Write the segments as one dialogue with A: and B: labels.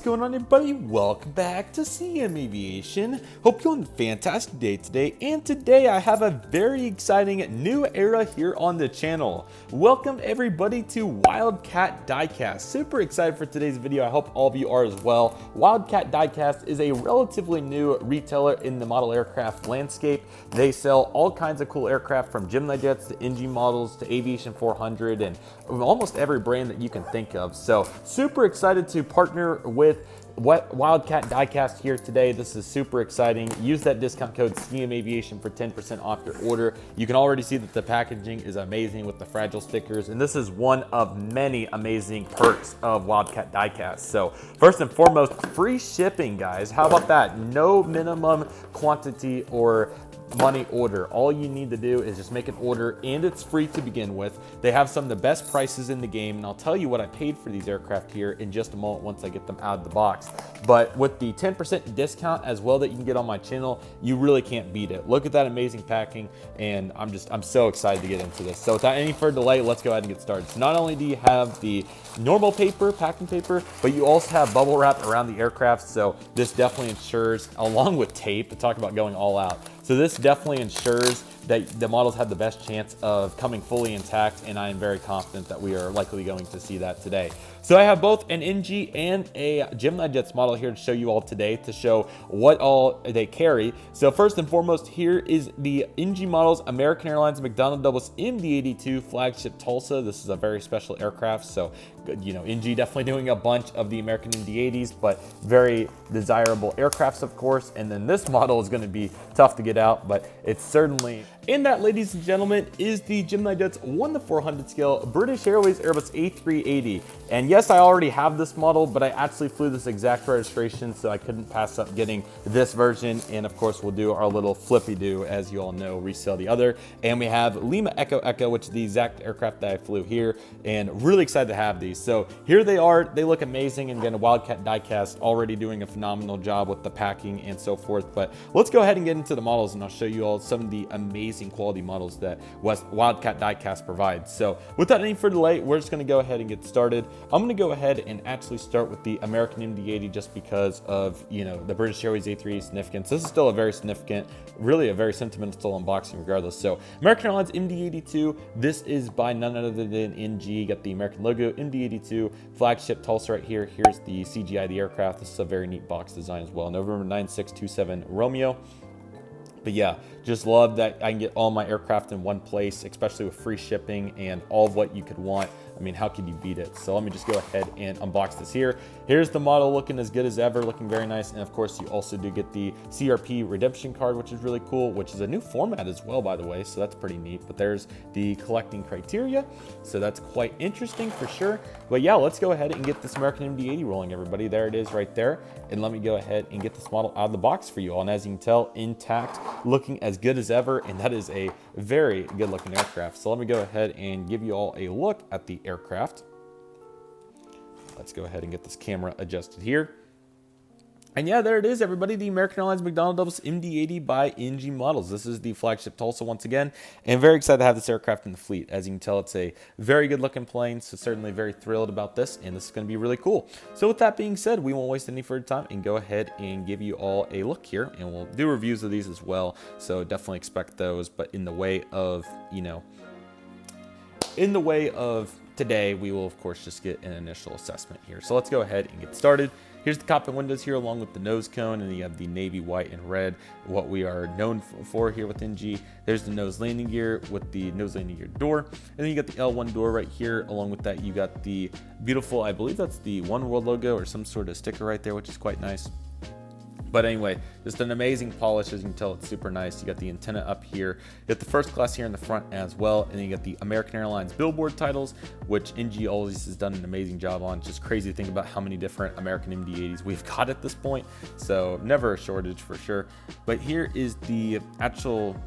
A: going on, everybody? Welcome back to CM Aviation. Hope you're on a fantastic day today, and today I have a very exciting new era here on the channel. Welcome everybody to Wildcat Diecast. Super excited for today's video. I hope all of you are as well. Wildcat Diecast is a relatively new retailer in the model aircraft landscape. They sell all kinds of cool aircraft from GeminiJets to NG models to Aviation 400 and almost every brand that you can think of. So super excited to partner with Wildcat Diecast here today. This is super exciting. Use that discount code CM Aviation for 10% off your order. You can already see that the packaging is amazing with the fragile stickers, and this is one of many amazing perks of Wildcat Diecast. So first and foremost, free shipping, guys. How about that? No minimum quantity or money order. All you need to do is just make an order, and it's free to begin with. They have some of the best prices in the game, and I'll tell you what I paid for these aircraft here in just a moment once I get them out of the box. But with the 10% discount as well that you can get on my channel, you really can't beat it. Look at that amazing packing, and I'm so excited to get into this. So without any further delay, let's go ahead and get started. So not only do you have the normal paper, packing paper, but you also have bubble wrap around the aircraft. So this definitely ensures, along with tape, to talk about going all out. So this definitely ensures that the models have the best chance of coming fully intact, and I am very confident that we are likely going to see that today. So I have both an NG and a GeminiJets model here to show you all today, to show what all they carry. So first and foremost, here is the NG models, American Airlines McDonnell Douglas MD-82 flagship Tulsa. This is a very special aircraft, so you know, NG definitely doing a bunch of the American MD-80s, but very desirable aircrafts, of course. And then this model is going to be tough to get out, but it's certainly. And that, ladies and gentlemen, is the GeminiJets 1:400 scale British Airways Airbus A380. And yes, I already have this model, but I actually flew this exact registration, so I couldn't pass up getting this version. And of course, we'll do our little flippy do, as you all know, resell the other. And we have Lima Echo Echo, which is the exact aircraft that I flew here, and really excited to have these. So here they are. They look amazing, and again, Wildcat Diecast already doing a phenomenal job with the packing and so forth. But let's go ahead and get into the models, and I'll show you all some of the amazing quality models that Wildcat Diecast provides. So without any further delay, we're just going to go ahead and get started. I'm going to go ahead and actually start with the American MD-80 just because of, you know, the British Airways A380 significance. This is still a very significant, really a very sentimental unboxing regardless. So American Airlines MD-82, this is by none other than NG. You got the American logo, MD-82 flagship Tulsa right here. Here's the CGI of the aircraft. This is a very neat box design as well. November 9627 Romeo. But yeah, just love that I can get all my aircraft in one place, especially with free shipping and all of what you could want. I mean, how could you beat it? So let me just go ahead and unbox this here. Here's the model looking as good as ever, looking very nice. And of course, you also do get the CRP redemption card, which is really cool, which is a new format as well, by the way. So that's pretty neat. But there's the collecting criteria. So that's quite interesting for sure. But yeah, let's go ahead and get this American MD-80 rolling, everybody. There it is right there. And let me go ahead and get this model out of the box for you all. And as you can tell, intact, looking as good as ever. And that is a very good looking aircraft. So let me go ahead and give you all a look at the aircraft. Let's go ahead and get this camera adjusted here. And yeah, there it is, everybody. The American Airlines McDonnell Douglas MD-80 by NG Models. This is the flagship Tulsa once again, and very excited to have this aircraft in the fleet. As you can tell, it's a very good looking plane, so certainly very thrilled about this, and this is going to be really cool. So with that being said, we won't waste any further time and go ahead and give you all a look here, and we'll do reviews of these as well, so definitely expect those. But in the way of, you know, in the way of today, we will of course just get an initial assessment here. So let's go ahead and get started. Here's the cockpit windows here along with the nose cone, and then you have the navy, white, and red, what we are known for here with NG. There's the nose landing gear with the nose landing gear door, and then you got the L1 door right here. Along with that, you got the beautiful, I believe that's the One World logo or some sort of sticker right there, which is quite nice. But anyway, just an amazing polish. As you can tell, it's super nice. You got the antenna up here. You got the first class here in the front as well. And then you got the American Airlines billboard titles, which NG always has done an amazing job on. It's just crazy to think about how many different American MD-80s we've got at this point. So never a shortage for sure. But here is the actual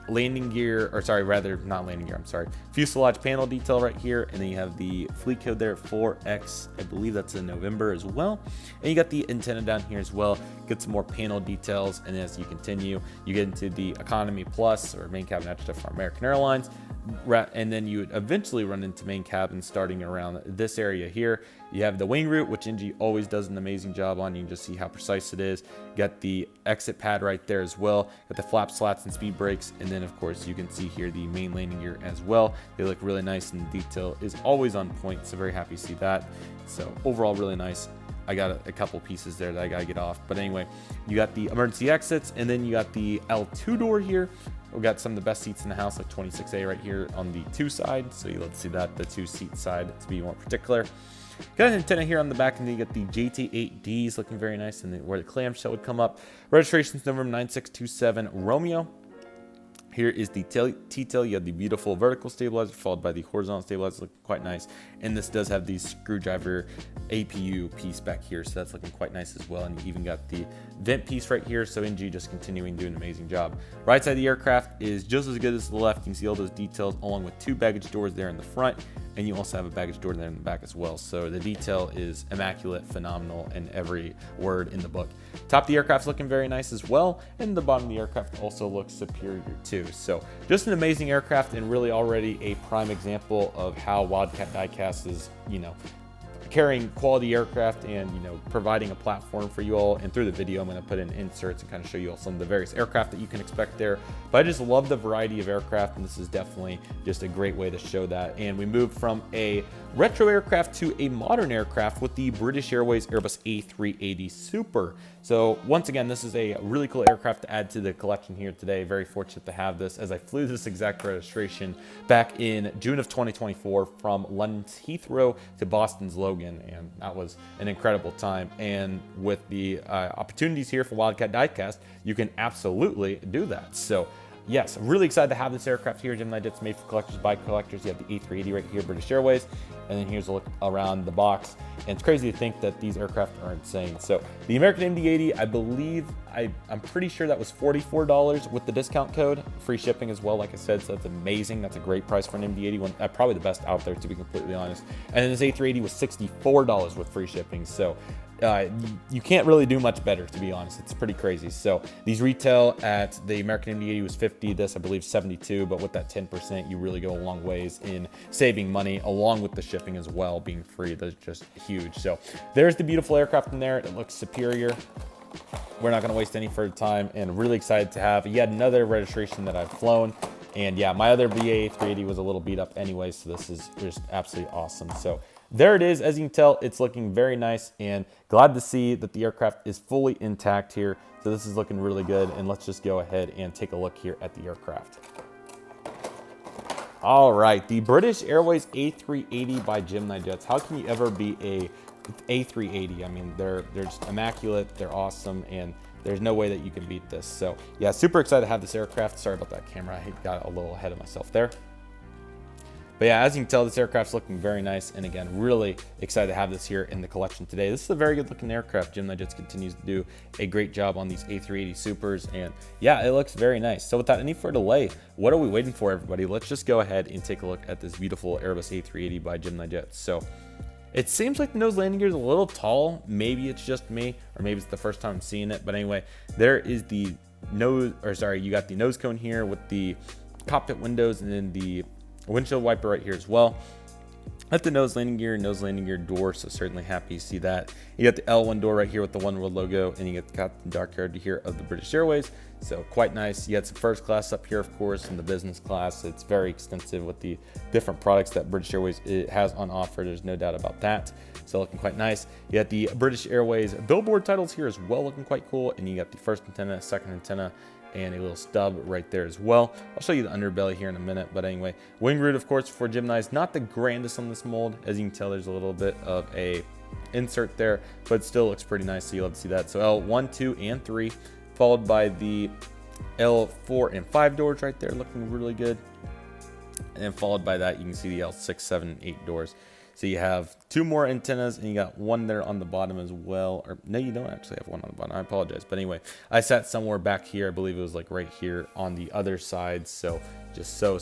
A: landing gear, or sorry, rather not landing gear, I'm sorry, fuselage panel detail right here. And then you have the fleet code there, 4X, I believe that's in November as well. And you got the antenna down here as well. Get some more panel details. And as you continue, you get into the Economy Plus or main cabin extra for American Airlines. and then you would eventually run into main cabin starting around this area here. You have the wing root, which NG always does an amazing job on. You can just see how precise it is. You got the exit pad right there as well. Got the flap slats and speed brakes. And then of course you can see here the main landing gear as well. They look really nice and the detail is always on point. So very happy to see that. So overall really nice. I got a couple pieces there that I gotta get off. But anyway, you got the emergency exits and then you got the L2 door here. We've got some of the best seats in the house, like 26A right here on the 2 side. So let's see that, the 2-seat side to be more particular. Got an antenna here on the back, and then you get the JT8Ds looking very nice, and then where the clamshell would come up. Registration's November 9627 Romeo. Here is the T-tail. You have the beautiful vertical stabilizer followed by the horizontal stabilizer, looking quite nice. And this does have the screwdriver APU piece back here, so that's looking quite nice as well. And you even got the vent piece right here, so NG just continuing to do an amazing job. Right side of the aircraft is just as good as the left. You can see all those details along with 2 baggage doors there in the front, and you also have a baggage door there in the back as well. So the detail is immaculate, phenomenal, in every word in the book. Top of the aircraft's looking very nice as well, and the bottom of the aircraft also looks superior too. So just an amazing aircraft, and really already a prime example of how Wildcat Diecast is, carrying quality aircraft and providing a platform for you all. And through the video I'm going to put in inserts and kind of show you all some of the various aircraft that you can expect there. But I just love the variety of aircraft, and this is definitely just a great way to show that. And we moved from a retro aircraft to a modern aircraft with the British Airways Airbus A380 Super. So once again, this is a really cool aircraft to add to the collection here today. Very fortunate to have this, as I flew this exact registration back in June of 2024 from London's Heathrow to Boston's Logan, and that was an incredible time. And with the opportunities here for Wildcat Diecast, you can absolutely do that. So yes, I'm really excited to have this aircraft here. GeminiJets, made for collectors by collectors. You have the A380 right here, British Airways. And then here's a look around the box. And it's crazy to think that these aircraft are insane. So the American MD-80, I believe, I'm pretty sure that was $44 with the discount code. Free shipping as well, like I said, so that's amazing. That's a great price for an MD-80, one, probably the best out there, to be completely honest. And then this A380 was $64 with free shipping. So you can't really do much better, to be honest. It's pretty crazy. So these retail at the American MD-80 was $50, this I believe $72, but with that 10%, you really go a long ways in saving money, along with the shipping as well being free. That's just huge. So there's the beautiful aircraft in there. It looks superior. We're not going to waste any further time, and really excited to have yet another registration that I've flown. And yeah, my other BA 380 was a little beat up anyway, so this is just absolutely awesome. So there it is. As you can tell, it's looking very nice, and glad to see that the aircraft is fully intact here. So this is looking really good, and let's just go ahead and take a look here at the aircraft. All right, the British Airways A380 by GeminiJets. How can you ever be a A380? I mean, they're just immaculate, they're awesome, and there's no way that you can beat this. So yeah, super excited to have this aircraft. Sorry about that camera, I got a little ahead of myself there. But yeah, as you can tell, this aircraft's looking very nice, and again, really excited to have this here in the collection today. This is a very good looking aircraft. GeminiJets continues to do a great job on these A380 Supers, and yeah, it looks very nice. So without any further delay, what are we waiting for, everybody? Let's just go ahead and take a look at this beautiful Airbus A380 by GeminiJets. So it seems like the nose landing gear is a little tall. Maybe it's just me, or maybe it's the first time I'm seeing it. But anyway, there is the nose, or sorry, you got the nose cone here with the cockpit windows, and then the windshield wiper right here as well. At the nose landing gear door, so certainly happy to see that. You got the L1 door right here with the One World logo, and you got the dark yard here of the British Airways, so quite nice. You got some first class up here, of course, and the business class. It's very extensive with the different products that British Airways has on offer. There's no doubt about that. So looking quite nice. You got the British Airways billboard titles here as well, looking quite cool, and you got the first antenna, second antenna, and a little stub right there as well. I'll show you the underbelly here in a minute, but anyway, wing root, of course, for Gemini is not the grandest on this mold. As you can tell, there's a little bit of a insert there, but it still looks pretty nice, so you'll have to see that. So L1, 2, and 3, followed by the L4 and 5 doors right there, looking really good. And then followed by that, you can see the L6, 7, and 8 doors. So you have 2 more antennas, and you got one there on the bottom as well. Or no, you don't actually have one on the bottom. I apologize. But anyway, I sat somewhere back here. I believe it was like right here on the other side. So just so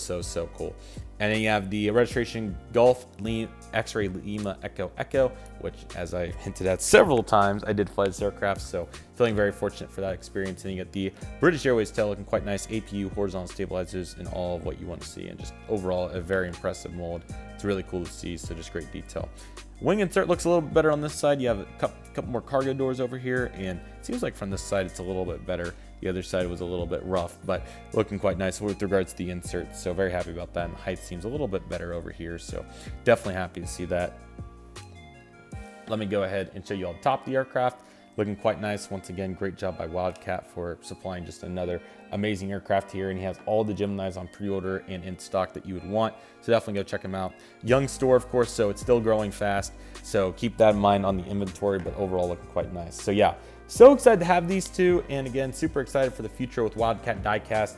A: cool. And then you have the registration Golf X-Ray Lima Echo Echo, which, as I hinted at several times, I did fly this aircraft, so feeling very fortunate for that experience. And you get the British Airways tail, looking quite nice, APU, horizontal stabilizers, and all of what you want to see, and just overall a very impressive mold. It's really cool to see, so just great detail. Wing insert looks a little bit better on this side. You have a couple more cargo doors over here, and it seems like from this side it's a little bit better. The other side was a little bit rough, but looking quite nice with regards to the insert. So very happy about that. And the height seems a little bit better over here. So definitely happy to see that. Let me go ahead and show you all the top of the aircraft. Looking quite nice. Once again, great job by Wildcat for supplying just another amazing aircraft here. And he has all the Geminis on pre-order and in stock that you would want. So definitely go check him out. Young store, of course, so it's still growing fast. So keep that in mind on the inventory, but overall looking quite nice. So yeah, so excited to have these two. And again, super excited for the future with Wildcat Diecast.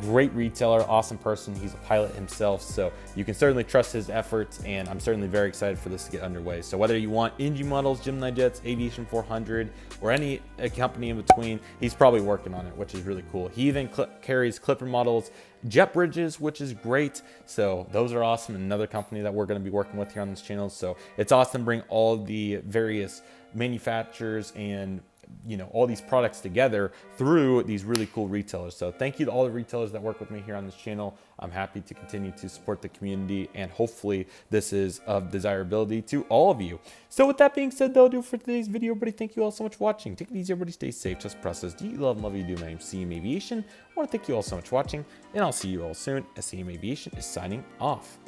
A: Great retailer, awesome person. He's a pilot himself, so you can certainly trust his efforts, and I'm certainly very excited for this to get underway. So whether you want NG models, GeminiJets, Aviation 400, or any company in between, he's probably working on it, which is really cool. He even carries Clipper models, jet bridges, which is great. So those are awesome. Another company that we're going to be working with here on this channel. So it's awesome to bring all the various manufacturers and all these products together through these really cool retailers. So thank you to all the retailers that work with me here on this channel. I'm happy to continue to support the community, and hopefully this is of desirability to all of you. So with that being said, that'll do it for today's video, everybody. Thank you all so much for watching. Take it easy, everybody. Stay safe. Just process. Do you love and love you do? My name's CM Aviation. I want to thank you all so much for watching, and I'll see you all soon as CM Aviation is signing off.